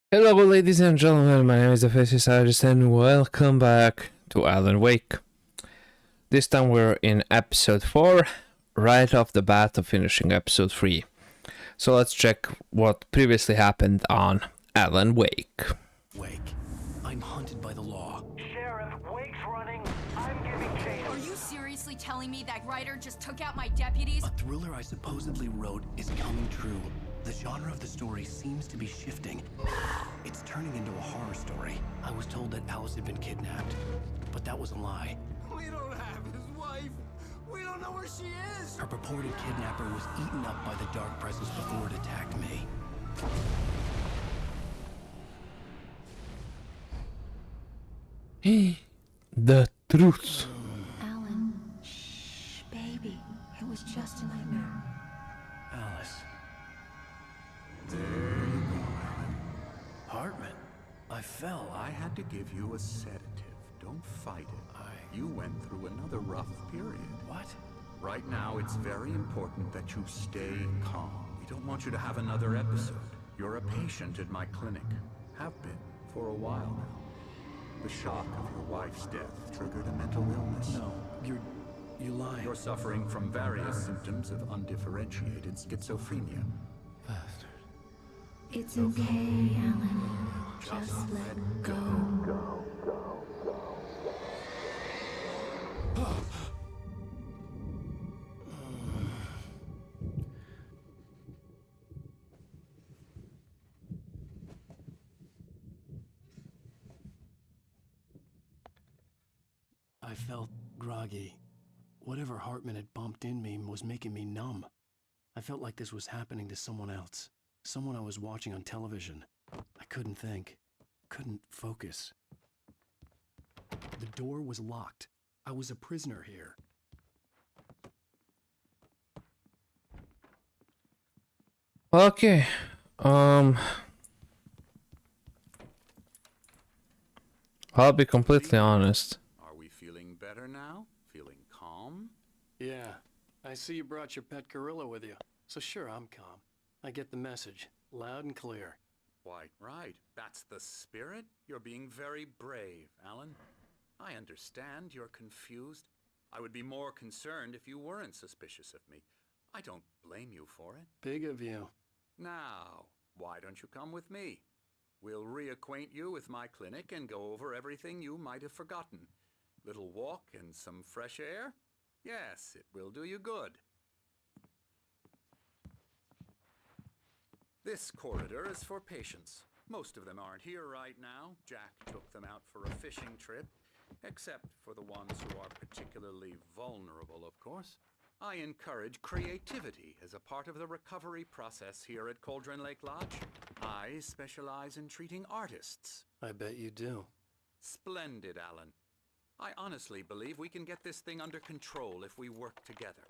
Hello, ladies and gentlemen. My name is the Faces Artist, and welcome back to Alan Wake. This time we're in episode 4, right off the bat of finishing episode 3. So let's check what previously happened on Alan Wake. Wake, I'm hunted by the law. Sheriff, Wake's running. I'm giving chase. Are you seriously telling me that writer just took out my deputies? A thriller I supposedly wrote is coming true. The genre of the story seems to be shifting. It's turning into a horror story. I was told that Alice had been kidnapped, but that was a lie. We don't have his wife. We don't know where she is. Her purported kidnapper was eaten up by the dark presence before it attacked me. The truth. Alan, shh, baby. It was just a nightmare. Alice. There you go, Alan. Hartman, I fell. I had to give you a sedative. Don't fight it. You went through another rough period. What? Right now, it's very important that you stay calm. We don't want you to have another episode. You're a patient at my clinic. Have been for a while now. The shock of your wife's death triggered a mental illness. No, you lying. You're suffering from various symptoms of undifferentiated schizophrenia. Bastard. It's okay, Alan. Just let go. I felt groggy. Whatever Hartman had bumped in me was making me numb. I felt like this was happening to someone else. Someone I was watching on television. I couldn't think. Couldn't focus. The door was locked. I was a prisoner here. Okay. I'll be completely honest. Are we feeling better now? Feeling calm? Yeah, I see you brought your pet gorilla with you. So sure, I'm calm. I get the message, loud and clear. Why, right. That's the spirit. You're being very brave, Alan. I understand you're confused. I would be more concerned if you weren't suspicious of me. I don't blame you for it. Big of you. Now, why don't you come with me? We'll reacquaint you with my clinic and go over everything you might have forgotten. Little walk and some fresh air? Yes, it will do you good. This corridor is for patients. Most of them aren't here right now. Jack took them out for a fishing trip, except for the ones who are particularly vulnerable, of course. I encourage creativity as a part of the recovery process here at Cauldron Lake Lodge. I specialize in treating artists. I bet you do. Splendid, Alan. I honestly believe we can get this thing under control if we work together.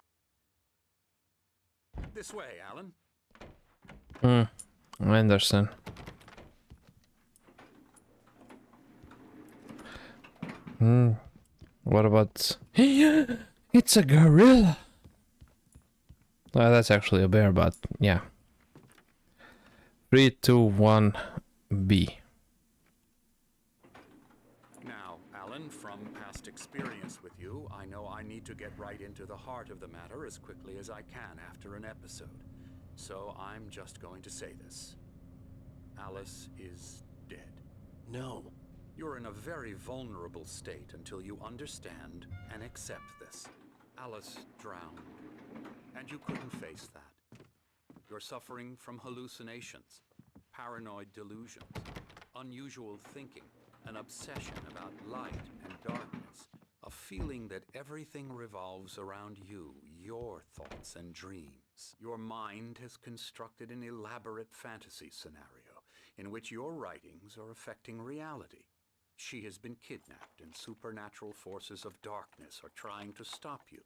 This way, Alan. I understand. What about... It's a gorilla! Well, that's actually a bear, but yeah. 3, 2, 1, B. Now, Alan, from past experience with you, I know I need to get right into the heart of the matter as quickly as I can after an episode. So I'm just going to say this. Alice is dead. No. You're in a very vulnerable state until you understand and accept this. Alice drowned, and you couldn't face that. You're suffering from hallucinations, paranoid delusions, unusual thinking, an obsession about light and darkness, a feeling that everything revolves around you, your thoughts and dreams. Your mind has constructed an elaborate fantasy scenario in which your writings are affecting reality. She has been kidnapped, and supernatural forces of darkness are trying to stop you.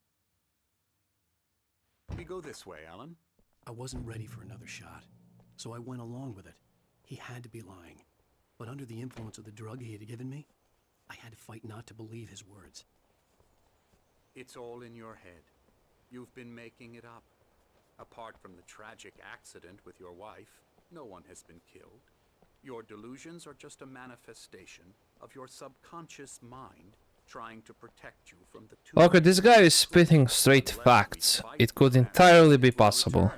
We go this way, Alan. I wasn't ready for another shot, so I went along with it. He had to be lying. But under the influence of the drug he had given me, I had to fight not to believe his words. It's all in your head. You've been making it up. Apart from the tragic accident with your wife, no one has been killed. Your delusions are just a manifestation of your subconscious mind trying to protect you from the two. Okay, this guy is spitting straight facts. It could entirely be possible.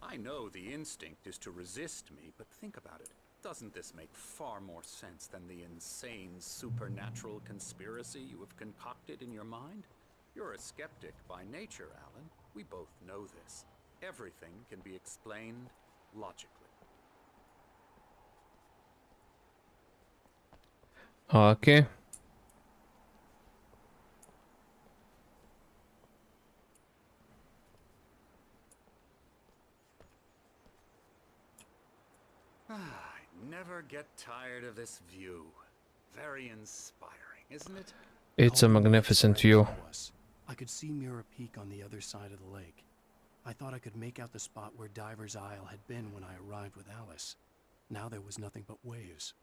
I know the instinct is to resist me, but think about it. Doesn't this make far more sense than the insane supernatural conspiracy you have concocted in your mind? You're a skeptic by nature, Alan. We both know this. Everything can be explained logically. Okay. I never get tired of this view. Very inspiring, isn't it? It's a magnificent view. I could see Mirror Peak on the other side of the lake. I thought I could make out the spot where Diver's Isle had been when I arrived with Alice. Now there was nothing but waves.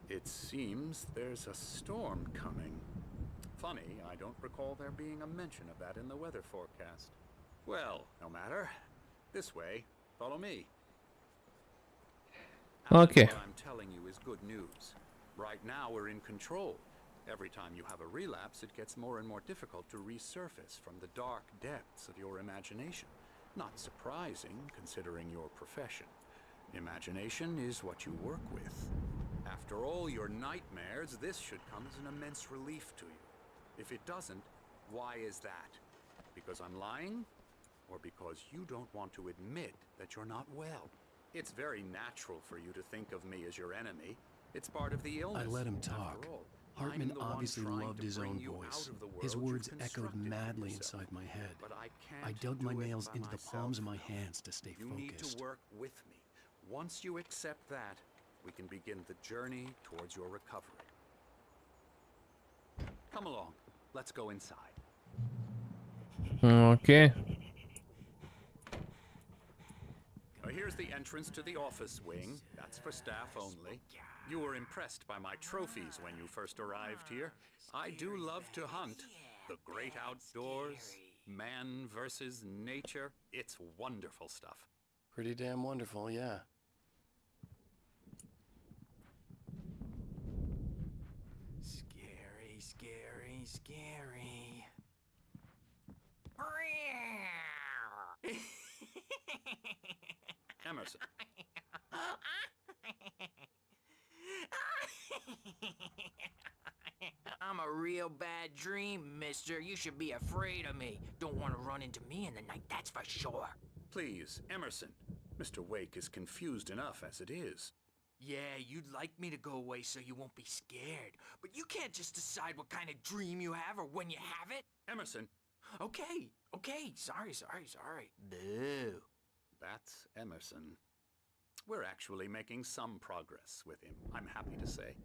It seems there's a storm coming. Funny, I don't recall there being a mention of that in the weather forecast. Well, no matter. This way. Follow me. Okay. What I'm telling you is good news. Right now we're in control. Every time you have a relapse, it gets more and more difficult to resurface from the dark depths of your imagination. Not surprising, considering your profession. Imagination is what you work with. After all your nightmares, this should come as an immense relief to you. If it doesn't, why is that? Because I'm lying? Or because you don't want to admit that you're not well? It's very natural for you to think of me as your enemy. It's part of the illness. I let him After talk. all, Hartman I'm the one obviously trying loved to his bring own you voice. out of the His world words you've echoed constructed for madly yourself. inside my head. But I I can't dug my do it nails by into the myself. palms of my hands to stay You need focused. to work with me. Once you accept that, we can begin the journey towards your recovery. Come along. Let's go inside. Okay. Here's the entrance to the office wing. That's for staff only. You were impressed by my trophies when you first arrived here. I do love to hunt. The great outdoors, man versus nature. It's wonderful stuff. Pretty damn wonderful, yeah. Scary, scary, scary. Emerson. I'm a real bad dream, mister. You should be afraid of me. Don't want to run into me in the night, that's for sure. Please, Emerson. Mr. Wake is confused enough as it is. Yeah, you'd like me to go away so you won't be scared. But you can't just decide what kind of dream you have or when you have it. Emerson. Okay. Sorry. Boo. That's Emerson. We're actually making some progress with him, I'm happy to say.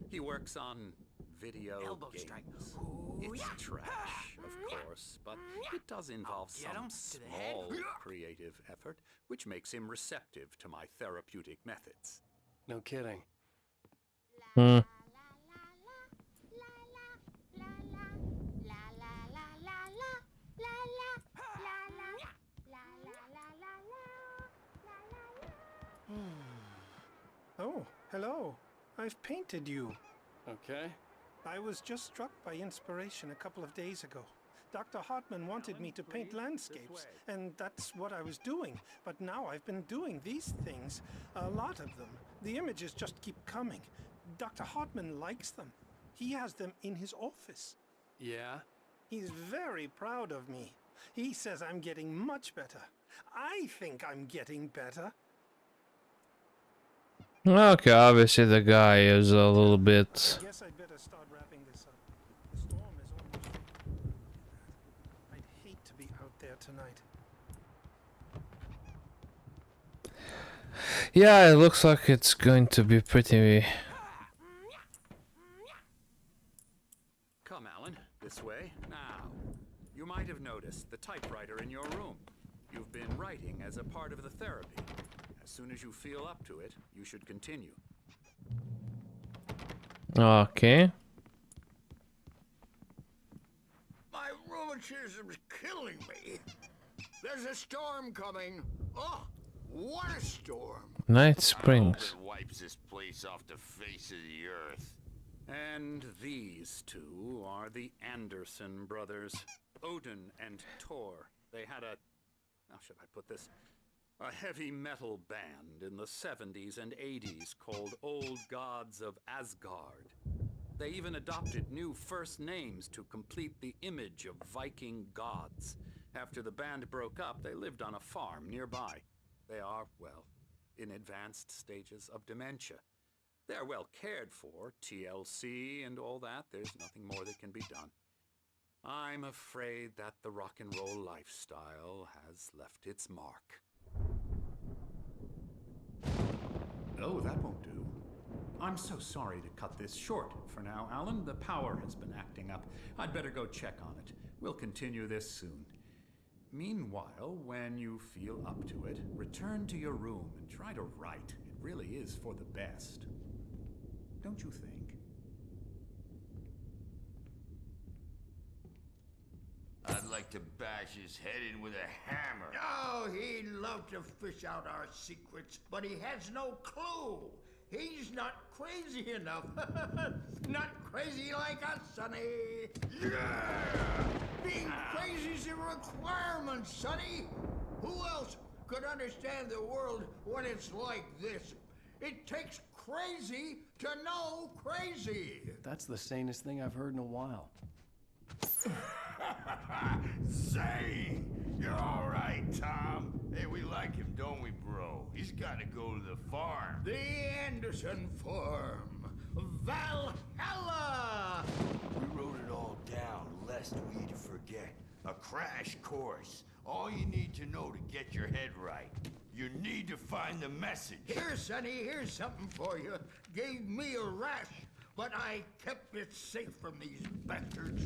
He works on video Elbow games. strike. Ooh, It's yeah. trash, of course, but it does involve get some him to the head. small creative effort, which makes him receptive to my therapeutic methods. No kidding. Hmm. Oh, hello. I've painted you. Okay. I was just struck by inspiration a couple of days ago. Dr. Hartman wanted me to paint landscapes, and that's what I was doing. But now I've been doing these things, a lot of them. The images just keep coming. Dr. Hartman likes them. He has them in his office. Yeah? He's very proud of me. He says I'm getting much better. I think I'm getting better. Okay, obviously the guy is a little bit... I guess I'd better start wrapping this up. The storm is almost... I'd hate to be out there tonight. Yeah, it looks like it's going to be pretty... Come, Alan, this way. Now, you might have noticed the typewriter in your room. You've been writing as a part of the therapy. As soon as you feel up to it, you should continue. Okay. My rheumatism's killing me. There's a storm coming. Oh, What a storm! Night Springs. It wipes this place off the face of the earth. And these two are the Anderson brothers, Odin and Thor. They had a, how should I put this? A heavy metal band in the 70s and 80s called Old Gods of Asgard. They even adopted new first names to complete the image of Viking gods. After the band broke up, they lived on a farm nearby. They are, well, in advanced stages of dementia. They're well cared for, TLC and all that. There's nothing more that can be done. I'm afraid that the rock and roll lifestyle has left its mark. Oh, that won't do. I'm so sorry to cut this short for now, Alan. The power has been acting up. I'd better go check on it. We'll continue this soon. Meanwhile, when you feel up to it, return to your room and try to write. It really is for the best. Don't you think? I'd like to bash his head in with a hammer. Oh, he'd love to fish out our secrets, but he has no clue. He's not crazy enough. Not crazy like us, Sonny. Yeah! Being crazy's a requirement, Sonny. Who else could understand the world when it's like this? It takes crazy to know crazy. That's the sanest thing I've heard in a while. Say, you're all right, Tom. Hey, we like him, don't we, bro? He's got to go to the farm. The Anderson Farm. Valhalla! We wrote it all down, lest we forget. A crash course. All you need to know to get your head right. You need to find the message. Here, Sonny, here's something for you. Gave me a rash, but I kept it safe from these bastards.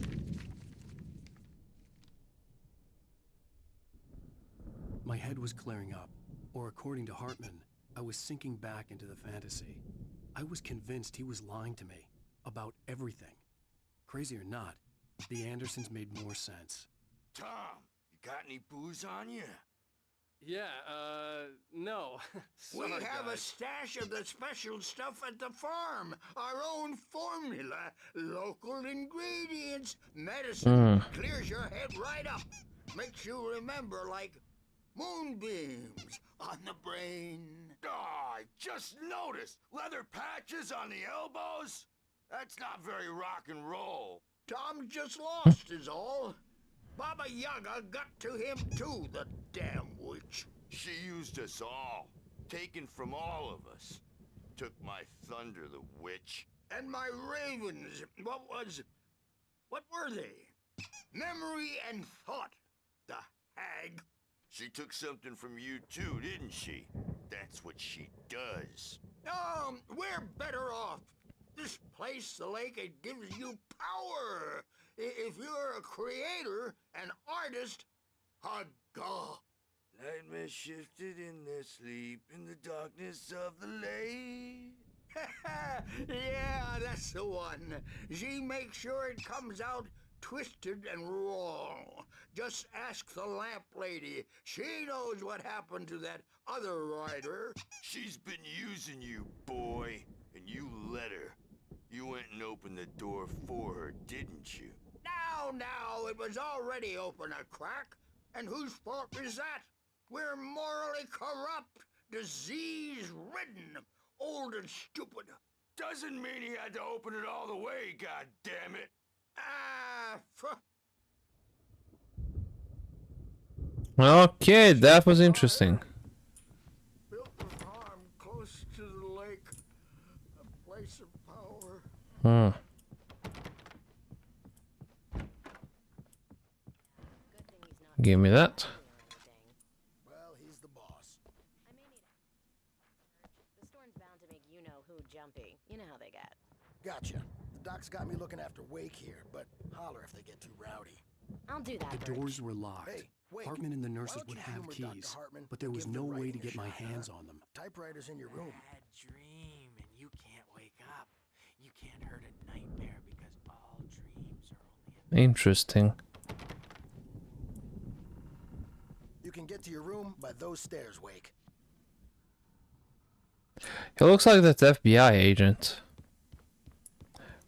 My head was clearing up, or according to Hartman, I was sinking back into the fantasy. I was convinced he was lying to me about everything. Crazy or not, the Andersons made more sense. Tom, you got any booze on you? Yeah, no. We have a stash of the special stuff at the farm. Our own formula, local ingredients, medicine. Clears your head right up. Makes you remember like moonbeams on the brain. Oh, I just noticed. Leather patches on the elbows? That's not very rock and roll. Tom just lost is all. Baba Yaga got to him too, the damn witch. She used us all. Taken from all of us. Took my thunder, the witch. And my ravens. What were they? Memory and thought, the hag. She took something from you too, didn't she? That's what she does. We're better off. This place, the lake, it gives you power. If you're a creator, an artist, a god. Nightmare shifted in their sleep in the darkness of the lake. Yeah, that's the one. She makes sure it comes out twisted and wrong. Just ask the lamp lady. She knows what happened to that other writer. She's been using you, boy, and you let her. You went and opened the door for her, didn't you? Now, it was already open a crack. And whose fault is that? We're morally corrupt, disease-ridden, old and stupid. Doesn't mean he had to open it all the way, goddammit. Okay, that was interesting. Built the farm close to the lake, a place of power. Give me that. Well, he's the boss. I may need the storm's bound to make you-know-who jumpy. You know how they get. Gotcha. The doc's got me looking after Wake here, but holler if they get too rowdy. I'll do that. The doors were locked. Hey, Wake, Hartman and the why nurses don't would you have humor Dr. keys, Hartman but there and was give no the way writing to a get my shot, hands huh? on them. Typewriter's in your room. Bad dream, and you can't wake up. You can't hurt a nightmare because all dreams are only Interesting. You can get to your room by those stairs, Wake. He looks like that FBI agent.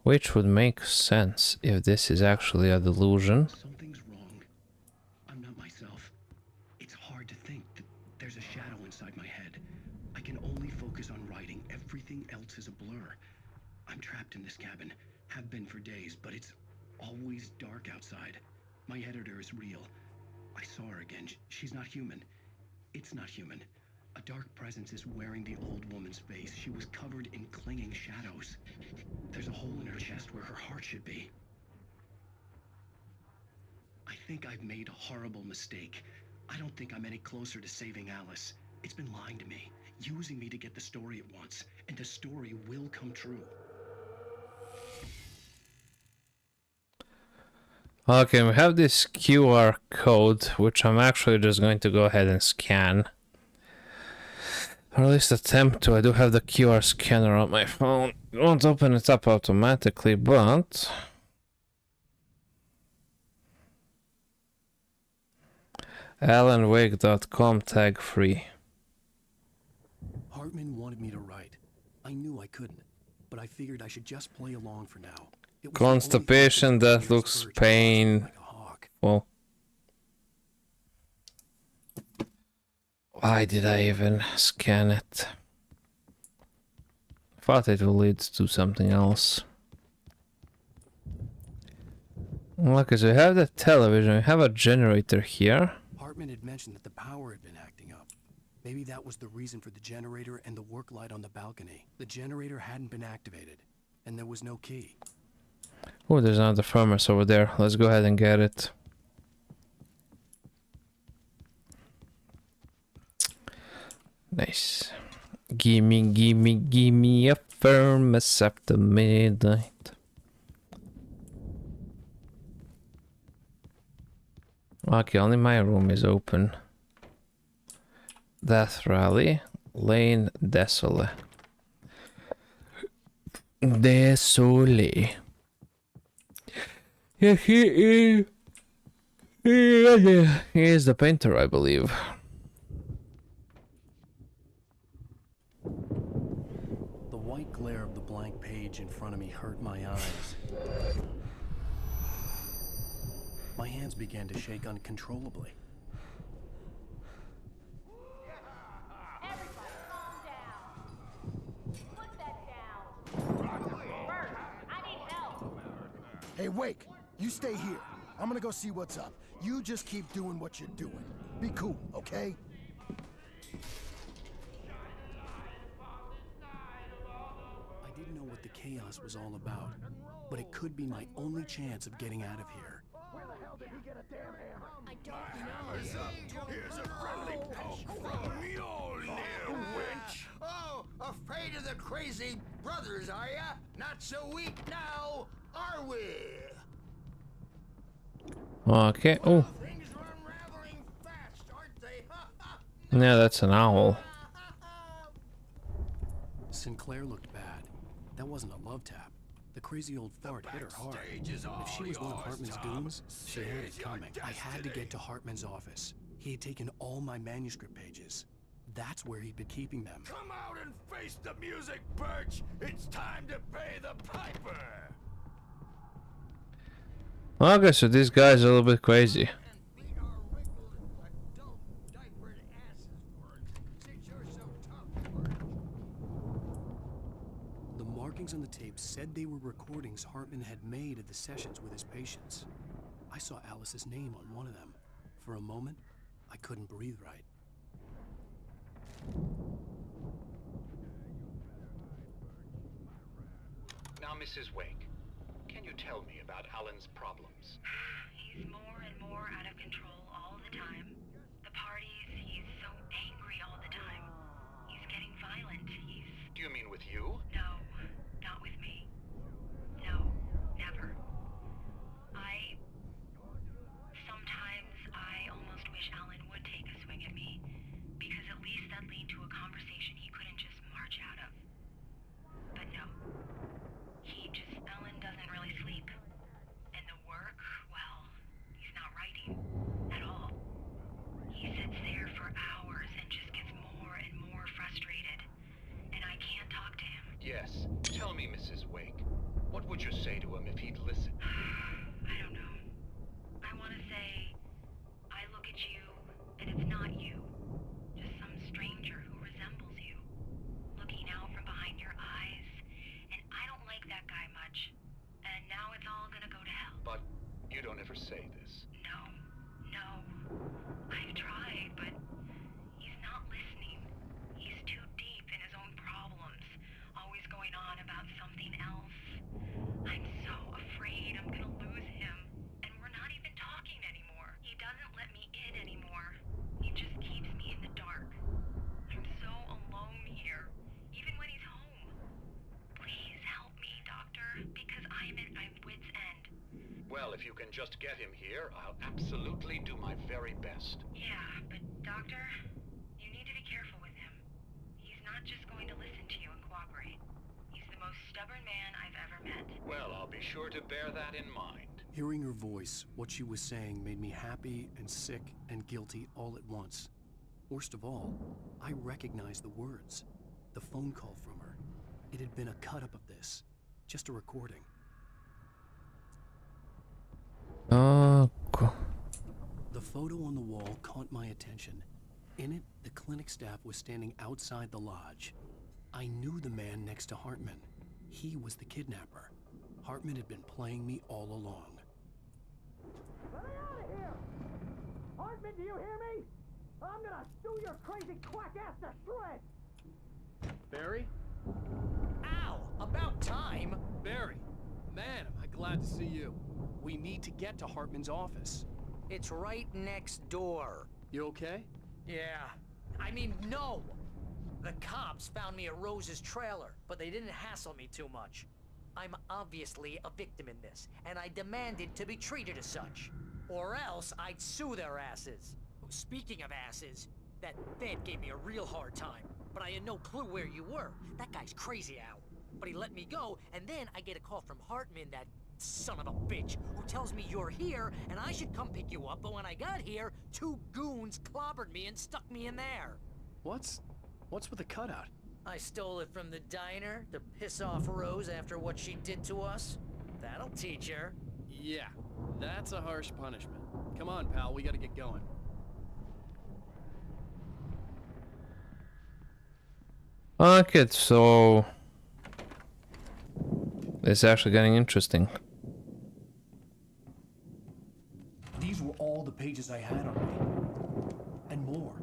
Which would make sense if this is actually a delusion. Something's wrong. I'm not myself. It's hard to think that there's a shadow inside my head. I can only focus on writing. Everything else is a blur. I'm trapped in this cabin. Have been for days, but it's always dark outside. My editor is real. I saw her again. She's not human. It's not human. A dark presence is wearing the old woman's face. She was covered in clinging shadows. There's a hole in her chest where her heart should be. I think I've made a horrible mistake. I don't think I'm any closer to saving Alice. It's been lying to me, using me to get the story it wants, and the story will come true. Okay, we have this QR code, which I'm actually just going to go ahead and scan. Or at least attempt to. I do have the QR scanner on my phone. It won't open it up automatically, but... AlanWake.com tag free. Hartman wanted me to write. I knew I couldn't, but I figured I should just play along for now. Constipation that looks painful. Why did I even scan it? Thought it will lead to something else. Okay, so we have the television, we have a generator here. Hartman had mentioned that the power had been acting up. Maybe that was the reason for the generator and the work light on the balcony. The generator hadn't been activated, and there was no key. Oh, there's another furnace over there. Let's go ahead and get it. Nice. Gimme a furnace after midnight. Okay, only my room is open. Death Rally. Lane Desolate. Desolate. Yeah, he is the painter, I believe. The white glare of the blank page in front of me hurt my eyes. My hands began to shake uncontrollably. Everybody calm down. Put that down. Bert, I need help. Hey, Wake, you stay here. I'm gonna go see what's up. You just keep doing what you're doing. Be cool, okay? I didn't know what the chaos was all about, but it could be my only chance of getting out of here. Where the hell did he get a damn hammer? I don't know. Here's a friendly poke from Mjolnir, wench. Oh, afraid of the crazy brothers, are ya? Not so weak now, are we? Okay. Oh. Things are unraveling fast, aren't they? Yeah, that's an owl. Sinclair looked bad. That wasn't a love tap. The crazy old fart hit her hard. If she was one of Hartman's goons, she had it coming. I had to get to Hartman's office. He had taken all my manuscript pages. That's where he'd been keeping them. Come out and face the music, Birch. It's time to pay the piper. Okay, so this guy's a little bit crazy. The markings on the tape said they were recordings Hartman had made of the sessions with his patients. I saw Alice's name on one of them. For a moment, I couldn't breathe right. Now, Mrs. Wake, can you tell me about Alan's problems? He's more and more out of control all the time. The parties, he's so angry all the time. He's getting violent. Do you mean with you? No, not with me. No, never. Sometimes I almost wish Alan would take a swing at me, because at least that'd lead to a conversation he couldn't just march out of. But no. Alan doesn't really sleep. And the work, well, he's not writing at all. He sits there for hours and just gets more and more frustrated. And I can't me, Mrs. Wake. What would you say to him if he'd listen? I don't know. I want to say, I look at you, and it's not you. Just some stranger who resembles you. Looking out from behind your eyes, and I don't like that guy much. And now it's all gonna go to hell. But you don't ever say this. No. I've tried, but he's not listening. He's too deep in his own problems, always going on about something else. I'm so afraid I'm gonna lose him, and we're not even talking anymore. He doesn't let me in anymore. He just keeps me in the dark. I'm so alone here, even when he's home. Please help me, Doctor, because I'm at my wit's end. Well, if you can just get him here, I'll absolutely do my very best. Yeah, but Doctor, you need to be careful with him. He's not just going to listen to you and cooperate. He's the most stubborn man I've ever met. Well, I'll be sure to bear that in mind. Hearing her voice, what she was saying made me happy and sick and guilty all at once. Worst of all, I recognized the words. The phone call from her. It had been a cut-up of this. Just a recording. Oh, The photo on the wall caught my attention. In it, the clinic staff was standing outside the lodge. I knew the man next to Hartman. He was the kidnapper. Hartman had been playing me all along. Let me out of here! Hartman, do you hear me? I'm gonna chew your crazy quack ass to shreds! Barry? Ow! About time! Barry! Man, am I glad to see you. We need to get to Hartman's office. It's right next door. You okay? Yeah. I mean, no! The cops found me at Rose's trailer, but they didn't hassle me too much. I'm obviously a victim in this, and I demanded to be treated as such. Or else I'd sue their asses. Speaking of asses, that Fed gave me a real hard time, but I had no clue where you were. That guy's crazy, Al. But he let me go, and then I get a call from Hartman, that son of a bitch, who tells me you're here, and I should come pick you up, but when I got here, 2 goons clobbered me and stuck me in there. What's with the cutout? I stole it from the diner to piss off Rose after what she did to us. That'll teach her. Yeah, that's a harsh punishment. Come on, pal, we gotta get going. Okay, so it's actually getting interesting. These were all the pages I had on me. And more.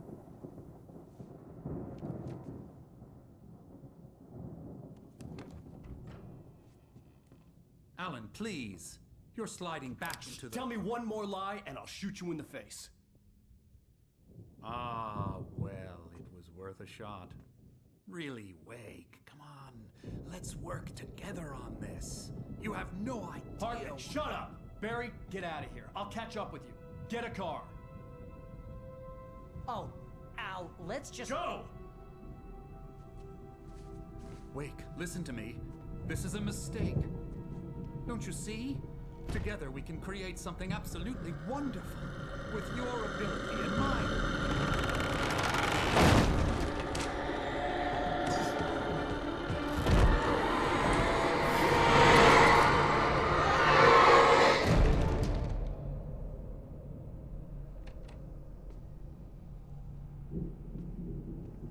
Alan, please. You're sliding back into the... Tell me one more lie and I'll shoot you in the face. Ah, well, it was worth a shot. Really, Wake, come on. Let's work together on this. You have no idea... Hartman, shut up! Barry, get out of here. I'll catch up with you. Get a car. Oh, Al, let's just... Go! Wake, listen to me. This is a mistake. Don't you see? Together we can create something absolutely wonderful. With your ability and mine.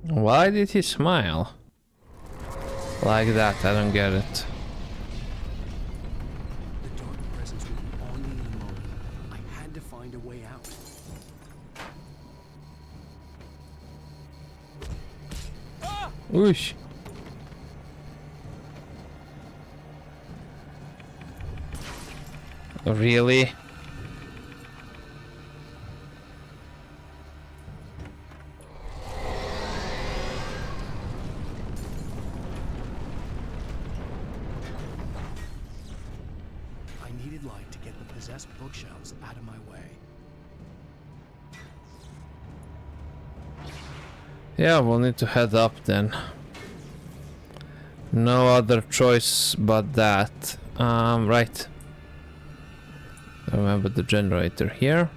Why did he smile like that? I don't get it. The dark presence would be on me in a moment. I had to find a way out. Whoosh. Really? I needed light to get the possessed bookshelves out of my way. Yeah, we'll need to head up then. No other choice but that. Right. Remember the generator here.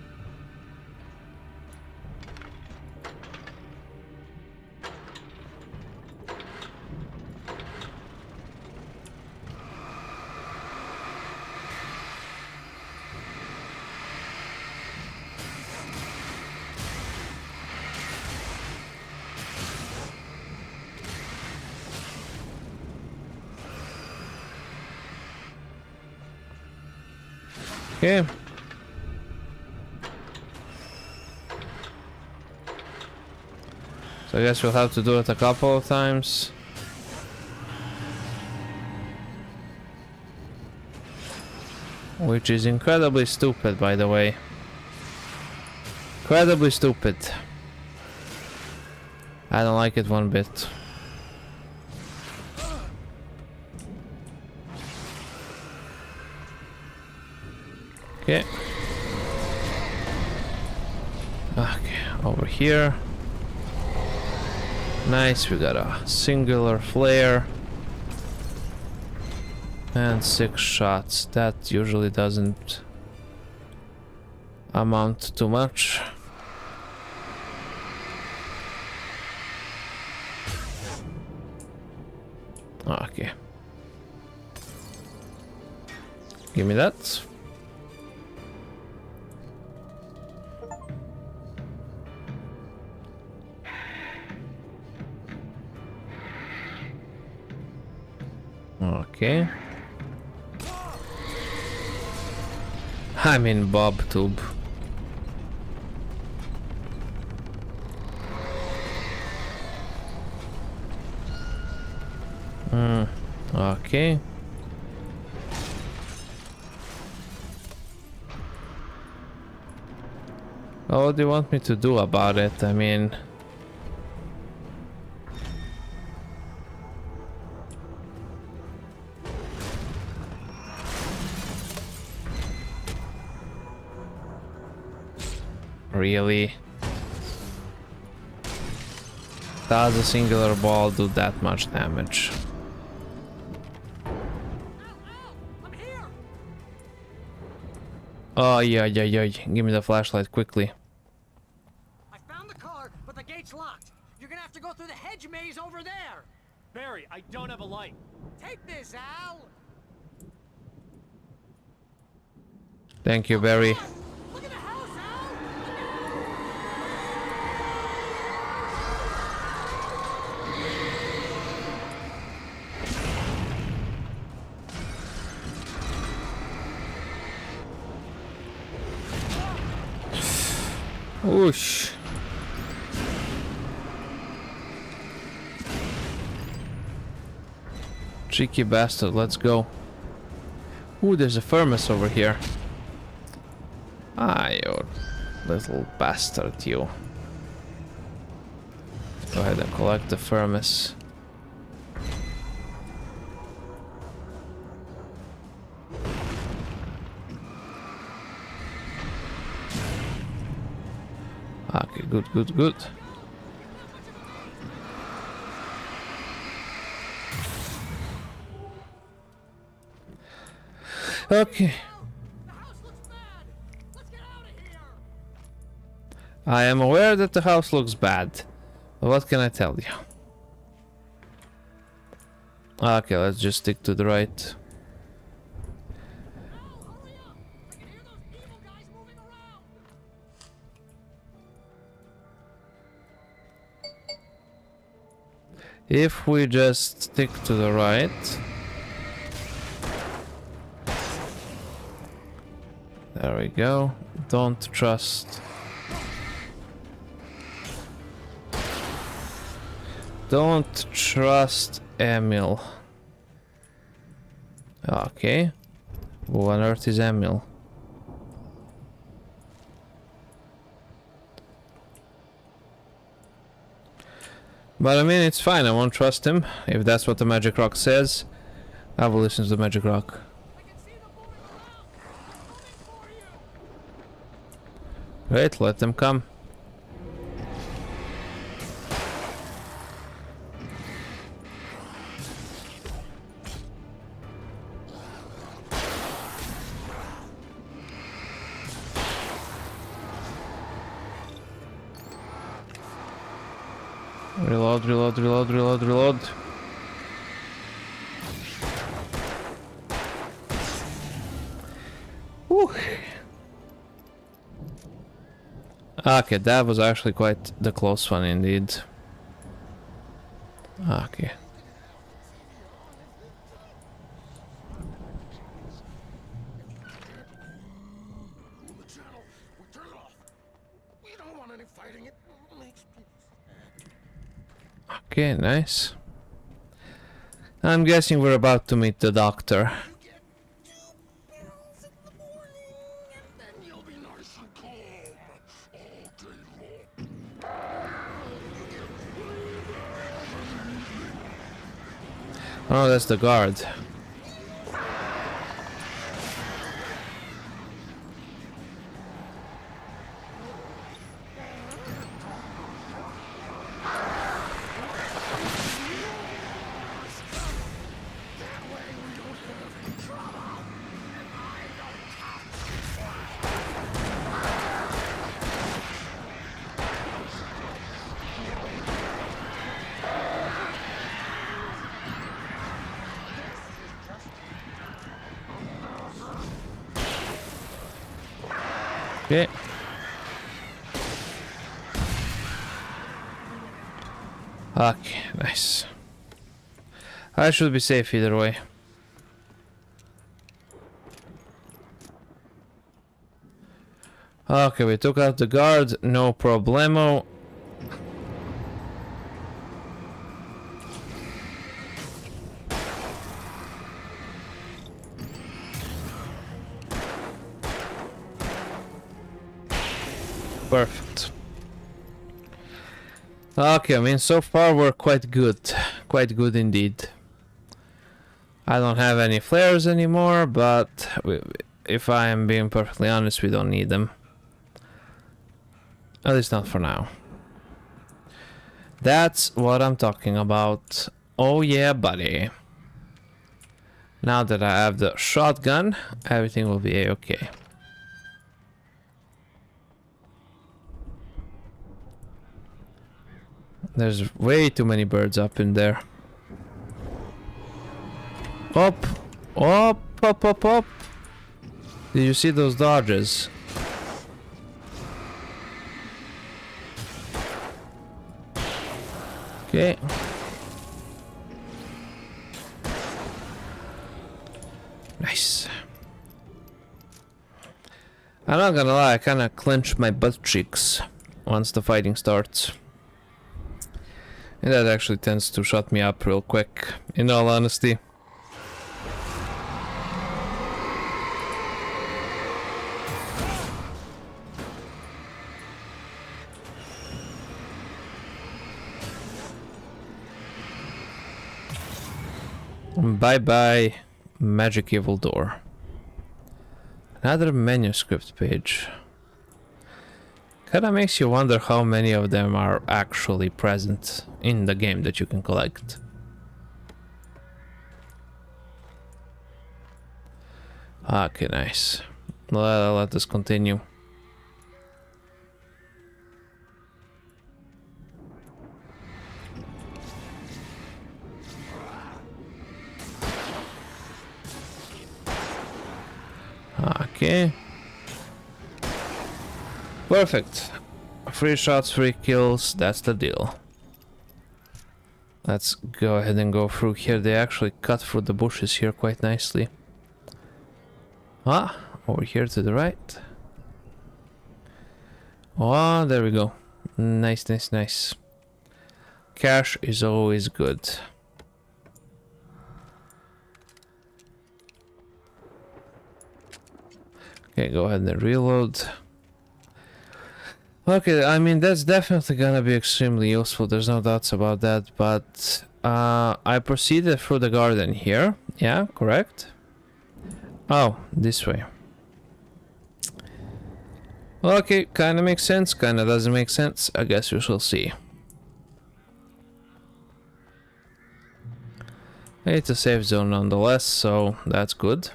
Okay. So I guess we'll have to do it a couple of times. Which is incredibly stupid, by the way. Incredibly stupid. I don't like it one bit. Okay. Okay, over here. Nice, we got a singular flare. And 6 shots. That usually doesn't amount to much. Okay. Give me that. Okay. I'm in Bob Tube. Okay. What do you want me to do about it? I mean... Really? Does a singular ball do that much damage? Oh, yeah. Give me the flashlight quickly. I found the car, but the gate's locked. You're gonna have to go through the hedge maze over there. Barry, I don't have a light. Take this, Al. Thank you, Barry. Look at the house, Al. Whoosh. Cheeky bastard, let's go. Ooh, there's a furnace over here. Ah, you little bastard, you. Go ahead and collect the furnace. Okay, good. Okay. I am aware that the house looks bad. But what can I tell you? Okay, let's just stick to the right. If we just stick to the right. There we go. Don't trust. Don't trust Emil. Okay. Who on earth is Emil? But I mean, it's fine. I won't trust him. If that's what the magic rock says, I will listen to the magic rock. Great, let them come. Reload. Whew. Okay, that was actually quite the close one indeed. Okay. Okay, nice. I'm guessing we're about to meet the doctor. Oh, that's the guard. Okay. Okay, nice. I should be safe either way. Okay, we took out the guard, no problemo. Perfect. Okay, I mean, so far we're quite good. Quite good indeed. I don't have any flares anymore, but if I am being perfectly honest, we don't need them. At least not for now. That's what I'm talking about. Oh yeah, buddy. Now that I have the shotgun, everything will be a-okay. There's way too many birds up in there. Up! Up! Up! Up! Up! Did you see those dodges? Okay. Nice. I'm not gonna lie, I kinda clench my butt cheeks once the fighting starts. And that actually tends to shut me up real quick, in all honesty. Bye bye, magic evil door. Another manuscript page. Kinda makes you wonder how many of them are actually present in the game that you can collect. Okay, nice. Let us continue. Okay. Perfect. 3 shots, 3 kills, that's the deal. Let's go ahead and go through here. They actually cut through the bushes here quite nicely. Ah, over here to the right. Oh, there we go. Nice, nice, nice. Cash is always good. Okay, go ahead and reload. Okay, I mean, that's definitely gonna be extremely useful, there's no doubts about that, but I proceeded through the garden here, yeah, correct? Oh, this way. Okay, kinda makes sense, kinda doesn't make sense, I guess we shall see. It's a safe zone nonetheless, so that's good.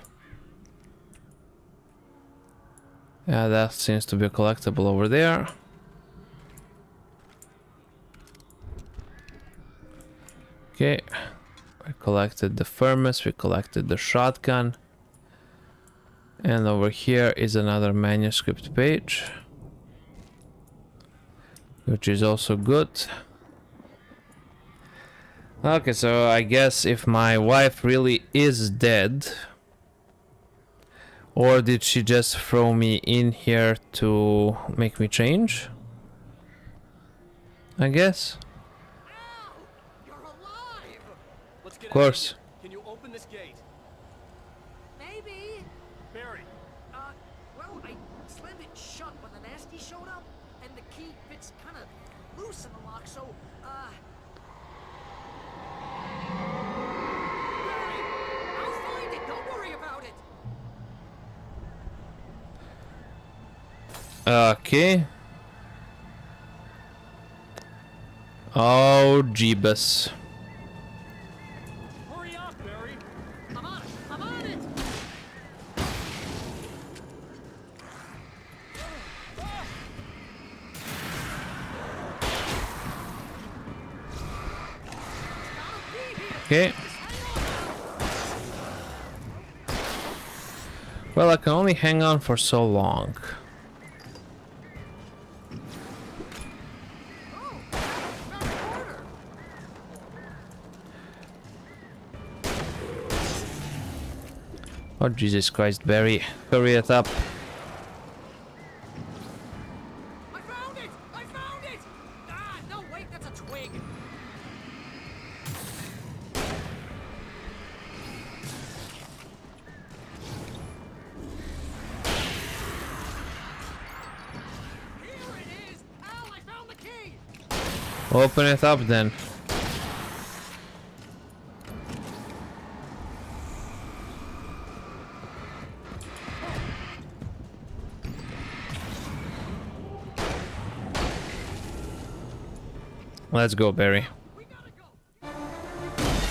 Yeah, that seems to be a collectible over there. Okay, we collected the thermos, we collected the shotgun. And over here is another manuscript page, which is also good. Okay, so I guess if my wife really is dead, or did she just throw me in here to make me change? I guess. Let's get Of course. out of here. Can you open this gate? Maybe. Barry. Well, I slammed it shut when the nasty showed up, and the key fits kind of loose in the lock, so, Barry, I'll find it. Don't worry about it. Okay. Oh, Jeebus. Hurry up, Barry. I'm on it. I'm on it. Okay. Well, I can only hang on for so long. Oh, Jesus Christ, Barry. Hurry it up. I found it! I found it! Ah, no, wait, that's a twig. Here it is! Al, I found the key! Open it up then. Let's go, Barry.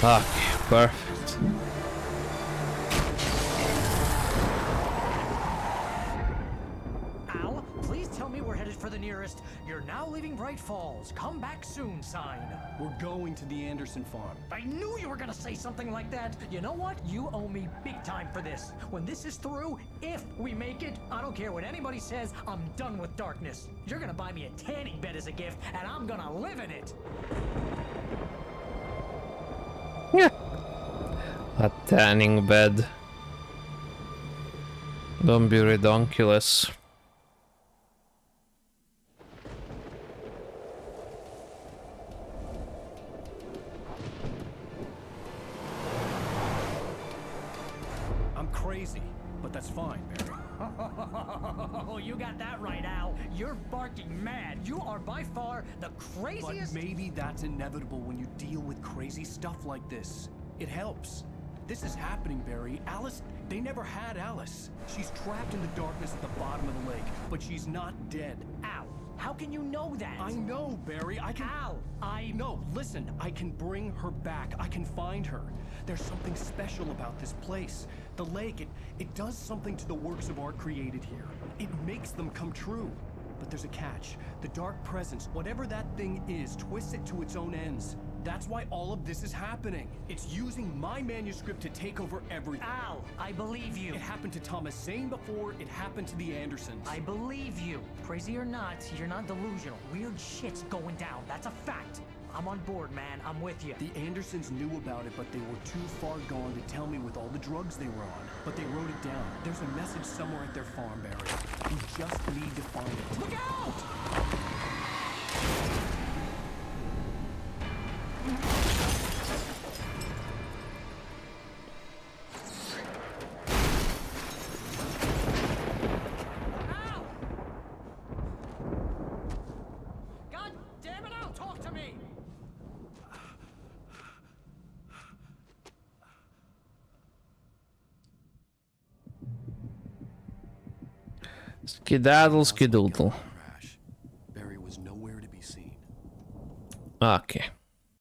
Fuck, perfect. Al, please tell me we're headed for the nearest "You're now leaving Bright Falls. Come back soon" sign. We're going to the Anderson farm. I knew you were gonna say something like that. You know what? You owe me big time for this. When this is through, if we make it, I don't care what anybody says, I'm done with darkness. You're gonna buy me a tanning bed as a gift, and I'm gonna live in it. Yeah. A tanning bed. Don't be redonkulous. I'm crazy, but that's fine, Barry. Oh, you got that right, Al. You're barking mad. You are by far the But craziest. maybe that's inevitable when you deal with crazy stuff like this. It helps. This is happening, Barry. Alice, they never had Alice. She's trapped in the darkness at the bottom of the lake, but she's not dead. Al, how can you know that? I know, Barry. I can... Al, No, listen. I can bring her back. I can find her. There's something special about this place. The lake, it does something to the works of art created here. It makes them come true. But there's a catch. The dark presence, whatever that thing is, twists it to its own ends. That's why all of this is happening. It's using my manuscript to take over everything. Al, I believe you. It happened to Thomas Zane before, it happened to the Andersons. I believe you. Crazy or not, you're not delusional. Weird shit's going down. That's a fact. I'm on board, man. I'm with you. The Andersons knew about it, but they were too far gone to tell me with all the drugs they were on. But they wrote it down. There's a message somewhere at their farm, Barry. We just need to find it. Look out! Al! God damn it, Al, talk to me! Skedaddle, skedoodle. Barry was nowhere to be seen. Okay.